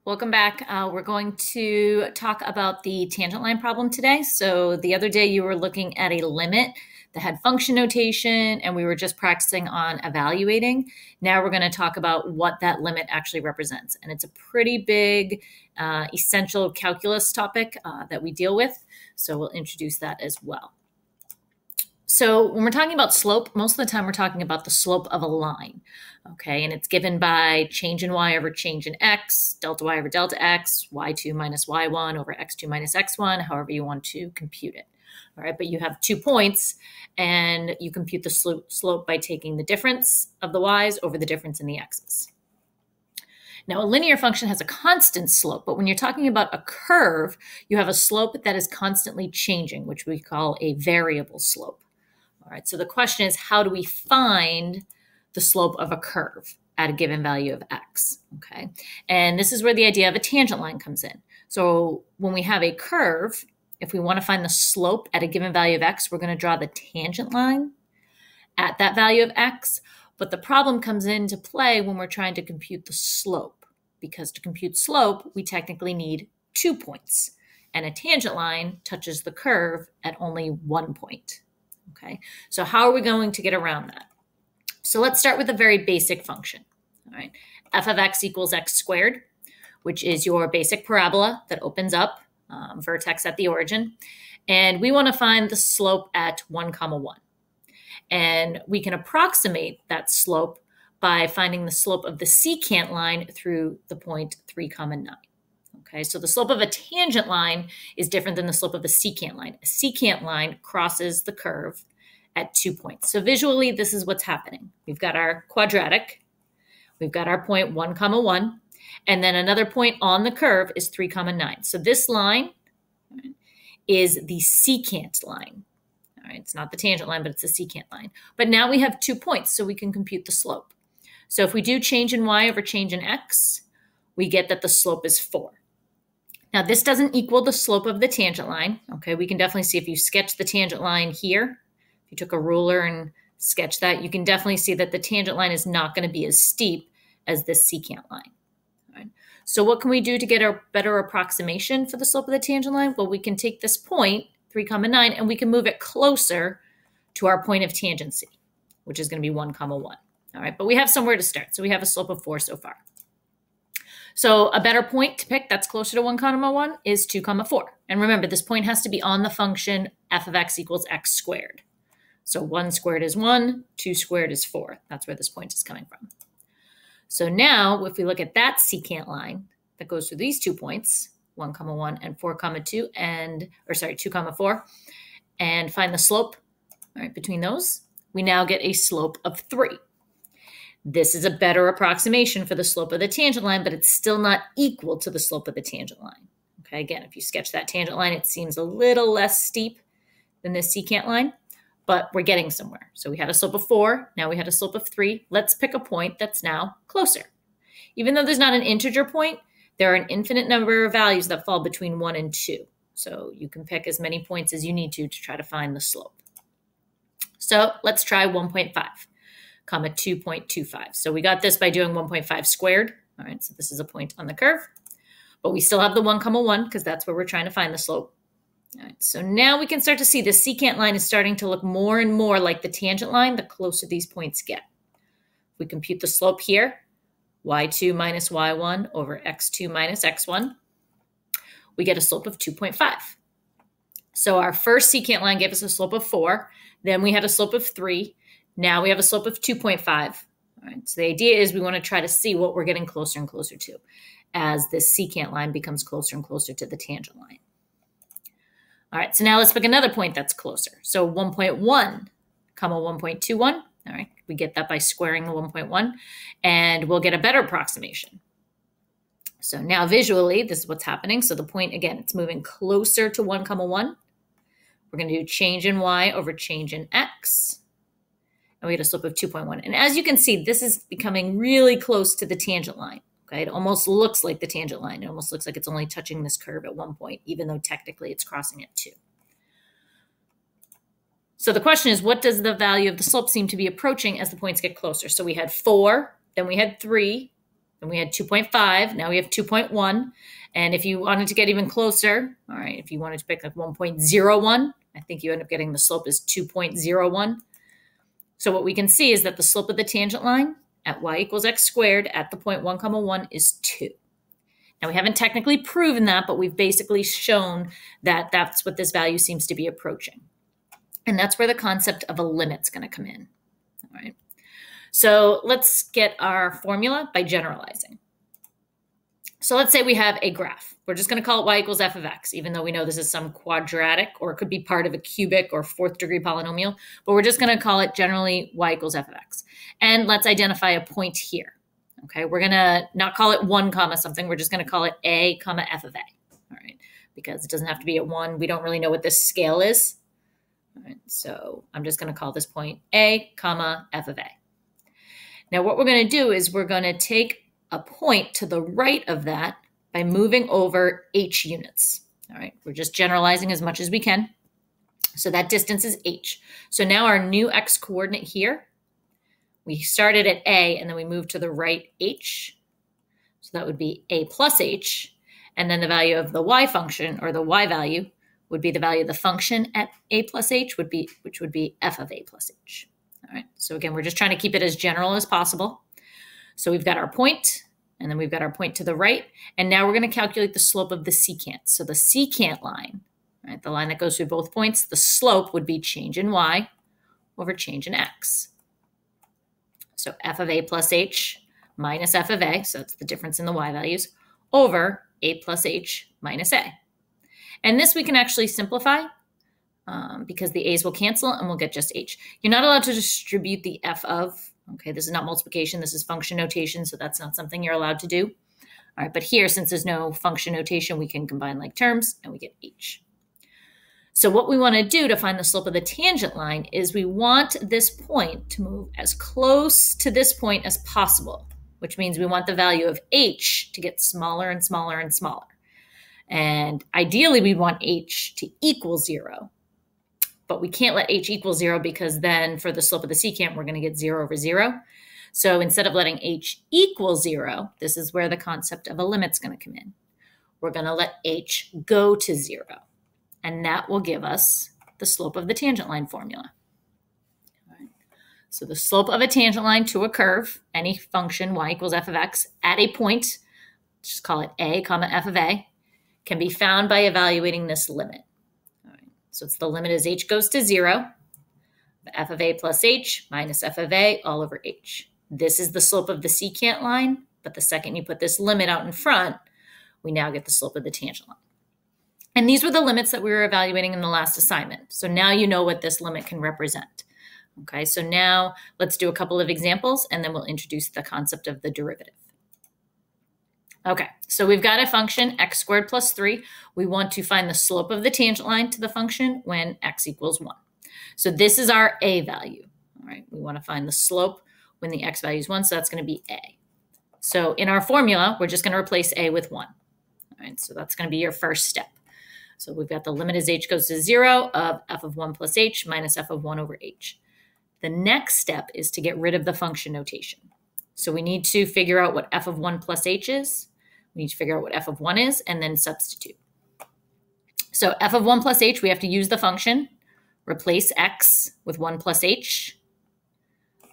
Welcome back. We're going to talk about the tangent line problem today. So the other day you were looking at a limit that had function notation and we were just practicing on evaluating. Now we're going to talk about what that limit actually represents. And it's a pretty big essential calculus topic that we deal with. So we'll introduce that as well. So when we're talking about slope, most of the time we're talking about the slope of a line, okay? And it's given by change in y over change in x, delta y over delta x, y2 minus y1 over x2 minus x1, however you want to compute it, all right? But you have 2 points, and you compute the slope by taking the difference of the y's over the difference in the x's. Now, a linear function has a constant slope, but when you're talking about a curve, you have a slope that is constantly changing, which we call a variable slope. All right, so the question is, how do we find the slope of a curve at a given value of x, okay? And this is where the idea of a tangent line comes in. So when we have a curve, if we want to find the slope at a given value of x, we're going to draw the tangent line at that value of x. But the problem comes into play when we're trying to compute the slope, because to compute slope, we technically need 2 points. And a tangent line touches the curve at only 1 point. Okay, so how are we going to get around that? So let's start with a very basic function. All right, f of x equals x squared, which is your basic parabola that opens up, vertex at the origin. And we want to find the slope at 1, 1. And we can approximate that slope by finding the slope of the secant line through the point 3, 9. Okay, so the slope of a tangent line is different than the slope of a secant line. A secant line crosses the curve at 2 points. So visually, this is what's happening. We've got our quadratic, we've got our point 1, 1, and then another point on the curve is 3, 9. So this line is the secant line. All right, it's not the tangent line, but it's the secant line. But now we have 2 points, so we can compute the slope. So if we do change in y over change in x, we get that the slope is 4. Now, this doesn't equal the slope of the tangent line. Okay, we can definitely see if you sketch the tangent line here, if you took a ruler and sketched that, you can definitely see that the tangent line is not going to be as steep as this secant line. All right. So what can we do to get a better approximation for the slope of the tangent line? Well, we can take this point, 3, 9, and we can move it closer to our point of tangency, which is going to be 1, 1. All right, but we have somewhere to start. So we have a slope of 4 so far. So a better point to pick that's closer to 1, 1 is 2, 4. And remember, this point has to be on the function f of x equals x squared. So 1 squared is 1, 2 squared is 4. That's where this point is coming from. So now, if we look at that secant line that goes through these 2 points, 1, 1 and 4, 2, 2, 4, and find the slope, all right, between those, we now get a slope of 3. This is a better approximation for the slope of the tangent line, but it's still not equal to the slope of the tangent line. Okay, again, if you sketch that tangent line, it seems a little less steep than this secant line, but we're getting somewhere. So we had a slope of 4, now we had a slope of 3. Let's pick a point that's now closer. Even though there's not an integer point, there are an infinite number of values that fall between 1 and 2. So you can pick as many points as you need to try to find the slope. So let's try 1.5. 2.25. So we got this by doing 1.5 squared. All right, so this is a point on the curve, but we still have the 1, 1 because that's where we're trying to find the slope. All right, so now we can start to see the secant line is starting to look more and more like the tangent line the closer these points get. If we compute the slope here, y2 minus y1 over x2 minus x1, we get a slope of 2.5. So our first secant line gave us a slope of 4. Then we had a slope of 3. Now we have a slope of 2.5. All right, so the idea is we want to try to see what we're getting closer and closer to as this secant line becomes closer and closer to the tangent line. All right, so now let's pick another point that's closer. So 1.1, 1.21. All right, we get that by squaring the 1.1, and we'll get a better approximation. So now visually, this is what's happening. So the point, again, it's moving closer to 1, 1. We're going to do change in y over change in x. And we get a slope of 2.1. And as you can see, this is becoming really close to the tangent line. Okay, it almost looks like the tangent line. It almost looks like it's only touching this curve at 1 point, even though technically it's crossing at 2. So the question is, what does the value of the slope seem to be approaching as the points get closer? So we had 4, then we had 3, Then we had 2.5. Now we have 2.1. And if you wanted to get even closer, all right, if you wanted to pick like 1.01, I think you end up getting the slope is 2.01. So what we can see is that the slope of the tangent line at y equals x squared at the point 1, 1 is 2. Now, we haven't technically proven that, but we've basically shown that that's what this value seems to be approaching. And that's where the concept of a limit's going to come in. All right. So let's get our formula by generalizing. So let's say we have a graph. We're just going to call it y equals f of x, even though we know this is some quadratic, or it could be part of a cubic or fourth degree polynomial. But we're just going to call it generally y equals f of x. And let's identify a point here. Okay, we're going to not call it 1 comma something. We're just going to call it a comma f of a. All right, because it doesn't have to be at 1. We don't really know what this scale is. All right, so I'm just going to call this point a comma f of a. Now what we're going to do is we're going to take a point to the right of that by moving over h units. All right, we're just generalizing as much as we can. So that distance is h. So now our new x coordinate here, we started at a and then we moved to the right h. So that would be a plus h. And then the value of the y function, or the y value, would be the value of the function at a plus h, which would be f of a plus h. All right, so again, we're just trying to keep it as general as possible. So we've got our point, and then we've got our point to the right. And now we're going to calculate the slope of the secant. So the secant line, right, the line that goes through both points, the slope would be change in y over change in x. So f of a plus h minus f of a, so that's the difference in the y values, over a plus h minus a. And this we can actually simplify because the a's will cancel and we'll get just h. You're not allowed to distribute the f of. Okay, this is not multiplication, this is function notation, so that's not something you're allowed to do. All right, but here, since there's no function notation, we can combine like terms and we get h. So what we want to do to find the slope of the tangent line is we want this point to move as close to this point as possible, which means we want the value of h to get smaller and smaller and smaller. And ideally, we want h to equal 0. But we can't let h equal 0 because then for the slope of the secant, we're going to get 0 over 0. So instead of letting h equal 0, this is where the concept of a limit's going to come in. We're going to let h go to 0. And that will give us the slope of the tangent line formula. All right. So the slope of a tangent line to a curve, any function y equals f of x, at a point, just call it a comma f of a, can be found by evaluating this limit. So it's the limit as h goes to 0, f of a plus h minus f of a all over h. This is the slope of the secant line, but the second you put this limit out in front, we now get the slope of the tangent line. And these were the limits that we were evaluating in the last assignment. So now you know what this limit can represent. Okay, so now let's do a couple of examples and then we'll introduce the concept of the derivative. Okay, so we've got a function x squared plus 3. We want to find the slope of the tangent line to the function when x equals 1. So this is our a value. All right, we want to find the slope when the x value is 1, so that's going to be a. So in our formula, we're just going to replace a with 1. All right, so that's going to be your first step. So we've got the limit as h goes to 0 of f of 1 plus h minus f of 1 over h. The next step is to get rid of the function notation. So we need to figure out what f of 1 plus h is. We need to figure out what f of 1 is and then substitute. So f of 1 plus h, we have to use the function, replace x with 1 plus h.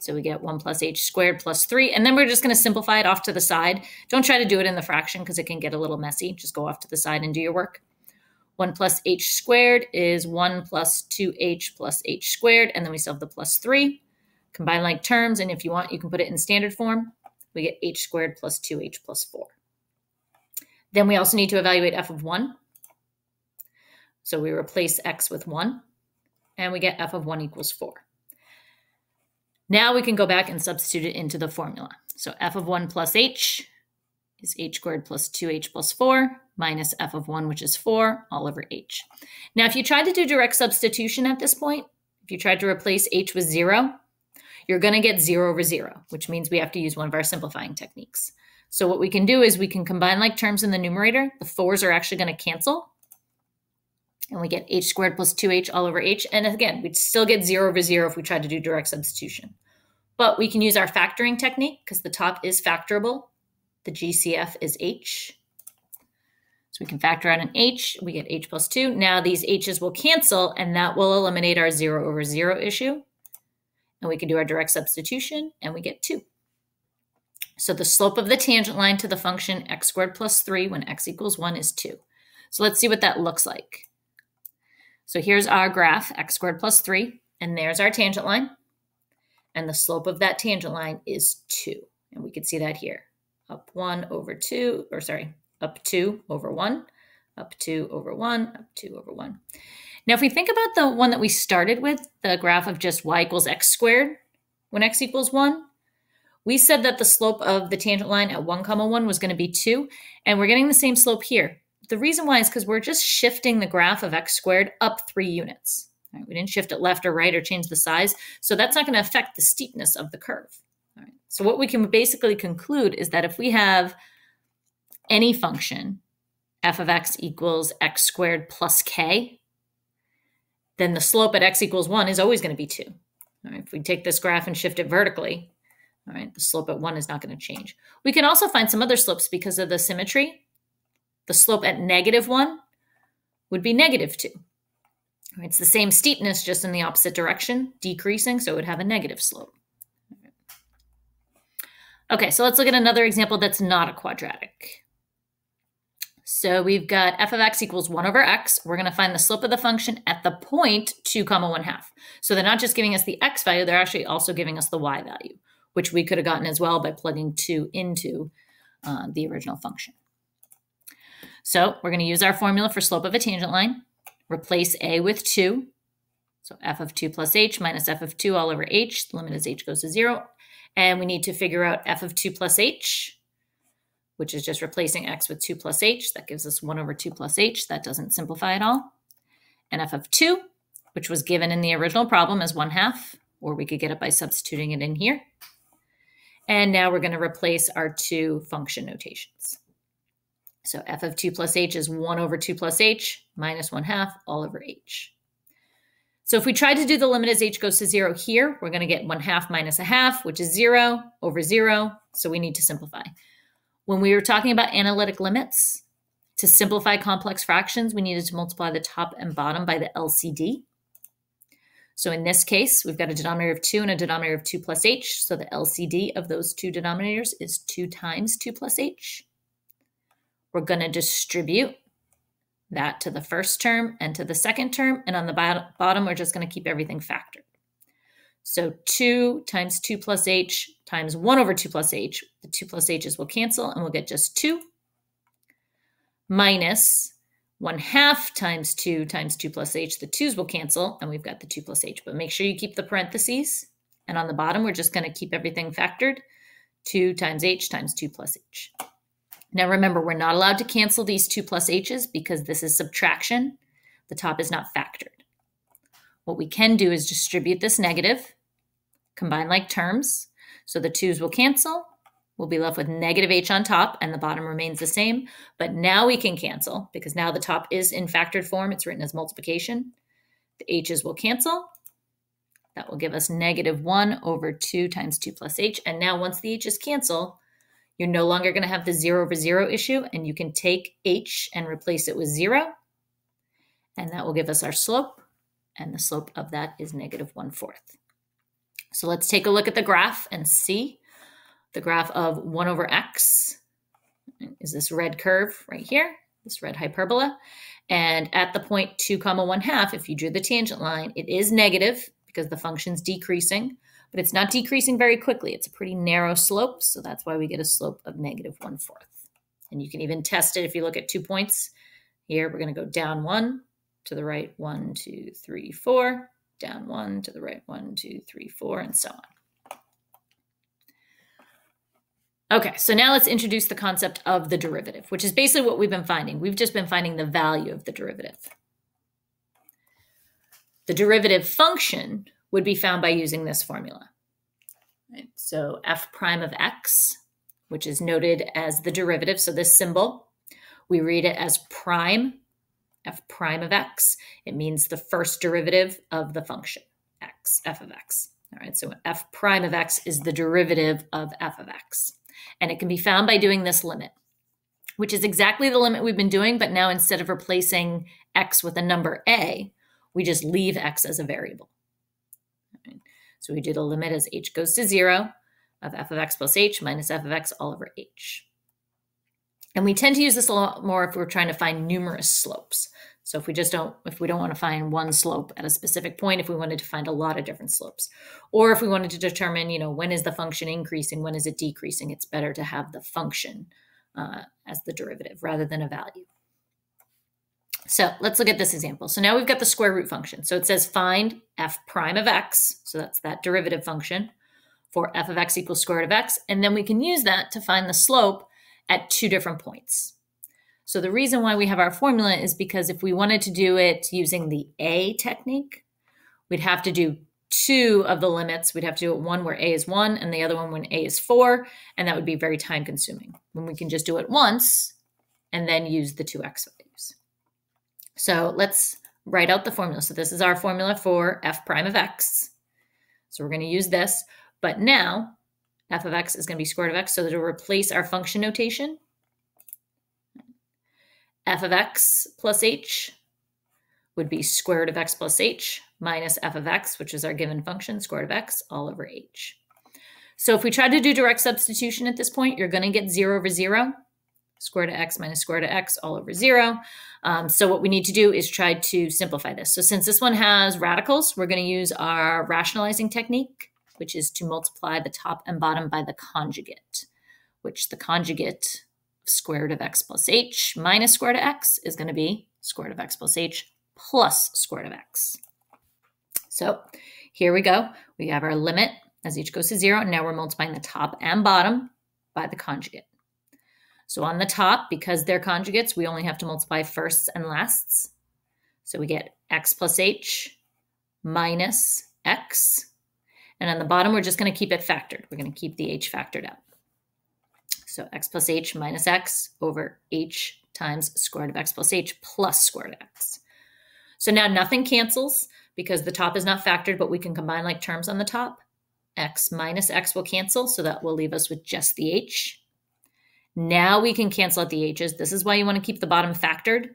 So we get 1 plus h squared plus 3. And then we're just going to simplify it off to the side. Don't try to do it in the fraction because it can get a little messy. Just go off to the side and do your work. 1 plus h squared is 1 plus 2h plus h squared. And then we still have the plus 3. Combine like terms. And if you want, you can put it in standard form. We get h squared plus 2h plus 4. Then we also need to evaluate f of 1. So we replace x with 1, and we get f of 1 equals 4. Now we can go back and substitute it into the formula. So f of 1 plus h is h squared plus 2h plus 4 minus f of 1, which is 4, all over h. Now, if you tried to do direct substitution at this point, if you tried to replace h with 0, you're going to get 0 over 0, which means we have to use one of our simplifying techniques. So what we can do is we can combine like terms in the numerator. The 4s are actually going to cancel. And we get h squared plus 2h all over h. And again, we'd still get 0 over 0 if we tried to do direct substitution. But we can use our factoring technique because the top is factorable. The GCF is h. So we can factor out an h. We get h plus 2. Now these h's will cancel, and that will eliminate our 0 over 0 issue. And we can do our direct substitution, and we get 2. So the slope of the tangent line to the function x squared plus 3 when x equals 1 is 2. So let's see what that looks like. So here's our graph, x squared plus 3, and there's our tangent line. And the slope of that tangent line is 2. And we can see that here. Up 1 over 2, or sorry, up 2 over 1, up 2 over 1, up 2 over 1. Now, if we think about the one that we started with, the graph of just y equals x squared when x equals 1, we said that the slope of the tangent line at 1, 1 was going to be 2, and we're getting the same slope here. The reason why is because we're just shifting the graph of x squared up 3 units. Right, we didn't shift it left or right or change the size, so that's not going to affect the steepness of the curve. All right, so what we can basically conclude is that if we have any function, f of x equals x squared plus k, then the slope at x equals 1 is always going to be 2. All right, if we take this graph and shift it vertically, all right, the slope at 1 is not going to change. We can also find some other slopes because of the symmetry. The slope at -1 would be -2. All right, it's the same steepness, just in the opposite direction, decreasing, so it would have a negative slope. Okay, so let's look at another example that's not a quadratic. So we've got f of x equals 1 over x. We're going to find the slope of the function at the point 2, 1/2. So they're not just giving us the x value, they're actually also giving us the y value, which we could have gotten as well by plugging 2 into the original function. So we're going to use our formula for slope of a tangent line, replace a with 2. So f of 2 plus h minus f of 2 all over h. The limit as h goes to 0. And we need to figure out f of 2 plus h, which is just replacing x with 2 plus h. That gives us 1 over 2 plus h. That doesn't simplify at all. And f of 2, which was given in the original problem as 1/2, or we could get it by substituting it in here. And now we're going to replace our two function notations. So f of 2 plus h is 1 over 2 plus h minus 1/2 all over h. So if we try to do the limit as h goes to 0 here, we're going to get 1/2 minus 1/2, which is 0 over 0. So we need to simplify. When we were talking about analytic limits, to simplify complex fractions, we needed to multiply the top and bottom by the LCD. So in this case, we've got a denominator of 2 and a denominator of 2 plus h. So the LCD of those two denominators is 2 times 2 plus h. We're going to distribute that to the first term and to the second term. And on the bottom, we're just going to keep everything factored. So 2 times 2 plus h times 1 over 2 plus h. The 2 plus h's will cancel, and we'll get just 2. Minus 1/2 times 2 plus h. The 2's will cancel, and we've got the 2 plus h. But make sure you keep the parentheses. And on the bottom, we're just going to keep everything factored. 2 times h times 2 plus h. Now remember, we're not allowed to cancel these 2 plus h's because this is subtraction. The top is not factored. What we can do is distribute this negative, combine like terms. So the 2's will cancel. We'll be left with negative h on top, and the bottom remains the same. But now we can cancel because now the top is in factored form. It's written as multiplication. The h's will cancel. That will give us negative 1 over 2 times 2 plus h. And now once the h's cancel, you're no longer going to have the 0 over 0 issue, and you can take h and replace it with 0. And that will give us our slope, and the slope of that is negative 1/4. So let's take a look at the graph and see. The graph of 1 over x is this red curve right here, this red hyperbola. And at the point 2, 1/2, if you drew the tangent line, it is negative because the function's decreasing, but it's not decreasing very quickly. It's a pretty narrow slope, so that's why we get a slope of negative 1/4. And you can even test it if you look at 2 points. Here, we're going to go down 1 to the right, 1, 2, 3, 4, down 1 to the right, 1, 2, 3, 4, and so on. Okay, so now let's introduce the concept of the derivative, which is basically what we've been finding. We've just been finding the value of the derivative. The derivative function would be found by using this formula. Right? So f prime of x, which is noted as the derivative, so this symbol, we read it as prime, f prime of x. It means the first derivative of the function, x, f of x. All right, so f prime of x is the derivative of f of x. And it can be found by doing this limit, which is exactly the limit we've been doing, but now instead of replacing x with a number a, we just leave x as a variable. Right. So we do the limit as h goes to 0 of f of x plus h minus f of x all over h. And we tend to use this a lot more if we're trying to find numerous slopes. So if we don't want to find one slope at a specific point, if we wanted to find a lot of different slopes, or if we wanted to determine, when is the function increasing, when is it decreasing, it's better to have the function as the derivative rather than a value. So let's look at this example. So now we've got the square root function. So it says find f prime of x. So that's that derivative function for f of x equals square root of x. And then we can use that to find the slope at 2 different points. So the reason why we have our formula is because if we wanted to do it using the A technique, we'd have to do 2 of the limits. We'd have to do one where A is 1 and the other one when A is 4, and that would be very time consuming. When we can just do it once and then use the 2 x values. So let's write out the formula. So this is our formula for f prime of x. So we're going to use this, but now f of x is going to be square root of x, so to replace our function notation, f of x plus h would be square root of x plus h minus f of x, which is our given function, square root of x, all over h. So if we try to do direct substitution at this point, you're going to get 0 over 0, square root of x minus square root of x all over 0. So what we need to do is try to simplify this. So since this one has radicals, we're going to use our rationalizing technique, which is to multiply the top and bottom by the conjugate, which the conjugate of square root of x plus h minus square root of x is going to be square root of x plus h plus square root of x. So here we go. We have our limit as h goes to 0, and now we're multiplying the top and bottom by the conjugate. So on the top, because they're conjugates, we only have to multiply firsts and lasts. So we get x plus h minus x. And on the bottom, we're just going to keep it factored. We're going to keep the h factored out. So x plus h minus x over h times square root of x plus h plus square root of x. So now nothing cancels because the top is not factored, but we can combine like terms on the top. X minus x will cancel, so that will leave us with just the h. Now we can cancel out the h's. This is why you want to keep the bottom factored,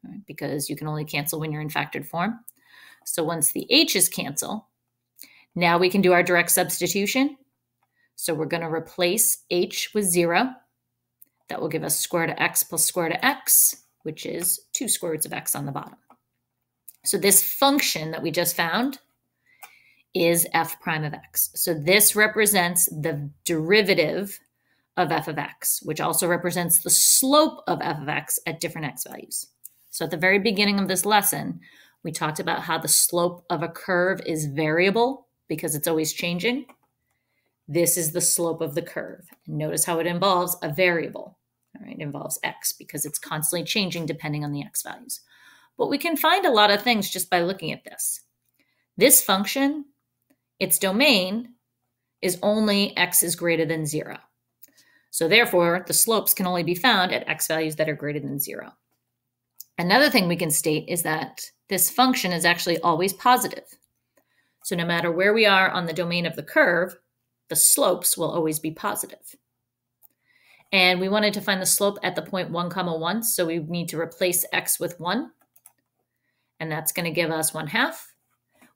right? Because you can only cancel when you're in factored form. So once the h's cancel, now we can do our direct substitution. So we're going to replace h with 0. That will give us square root of x plus square root of x, which is 2 square roots of x on the bottom. So this function that we just found is f prime of x. So this represents the derivative of f of x, which also represents the slope of f of x at different x values. So at the very beginning of this lesson, we talked about how the slope of a curve is variable because it's always changing. This is the slope of the curve. And notice how it involves a variable. All right, it involves x because it's constantly changing depending on the x values. But we can find a lot of things just by looking at this. This function, its domain is only x is greater than 0. So therefore, the slopes can only be found at x values that are greater than 0. Another thing we can state is that this function is actually always positive. So no matter where we are on the domain of the curve, the slopes will always be positive. And we wanted to find the slope at the point 1, 1, so we need to replace x with 1. And that's going to give us 1/2.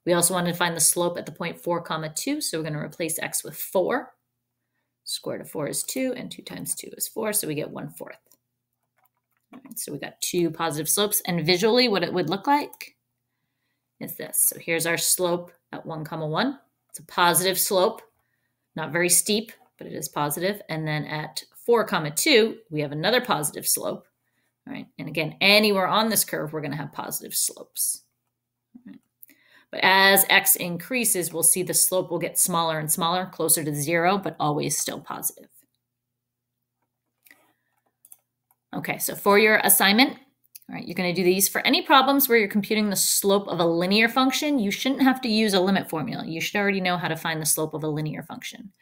We also wanted to find the slope at the point 4, 2, so we're going to replace x with 4. Square root of 4 is 2, and 2 times 2 is 4, so we get 1/4. All right, so we got 2 positive slopes, and visually what it would look like is this. So here's our slope at 1, 1. It's a positive slope, not very steep, but it is positive. And then at 4, 2, we have another positive slope. All right, and again, anywhere on this curve, we're going to have positive slopes. All right. But as x increases, we'll see the slope will get smaller and smaller, closer to 0, but always still positive. Okay, so for your assignment, all right, you're going to do these for any problems where you're computing the slope of a linear function. You shouldn't have to use a limit formula. You should already know how to find the slope of a linear function.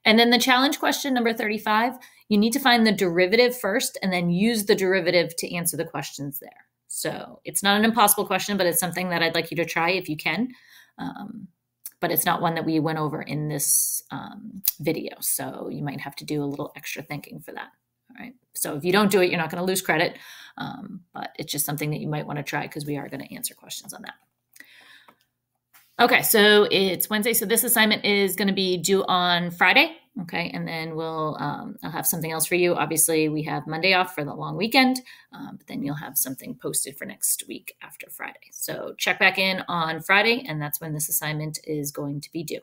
And then the challenge question number 35, you need to find the derivative first and then use the derivative to answer the questions there. So it's not an impossible question, but it's something that I'd like you to try if you can. but it's not one that we went over in this video. So you might have to do a little extra thinking for that. All right. So if you don't do it, you're not going to lose credit, but it's just something that you might want to try because we are going to answer questions on that. Okay, so it's Wednesday. So this assignment is going to be due on Friday. Okay, and then I'll have something else for you. Obviously, we have Monday off for the long weekend, but then you'll have something posted for next week after Friday. So check back in on Friday, and that's when this assignment is going to be due.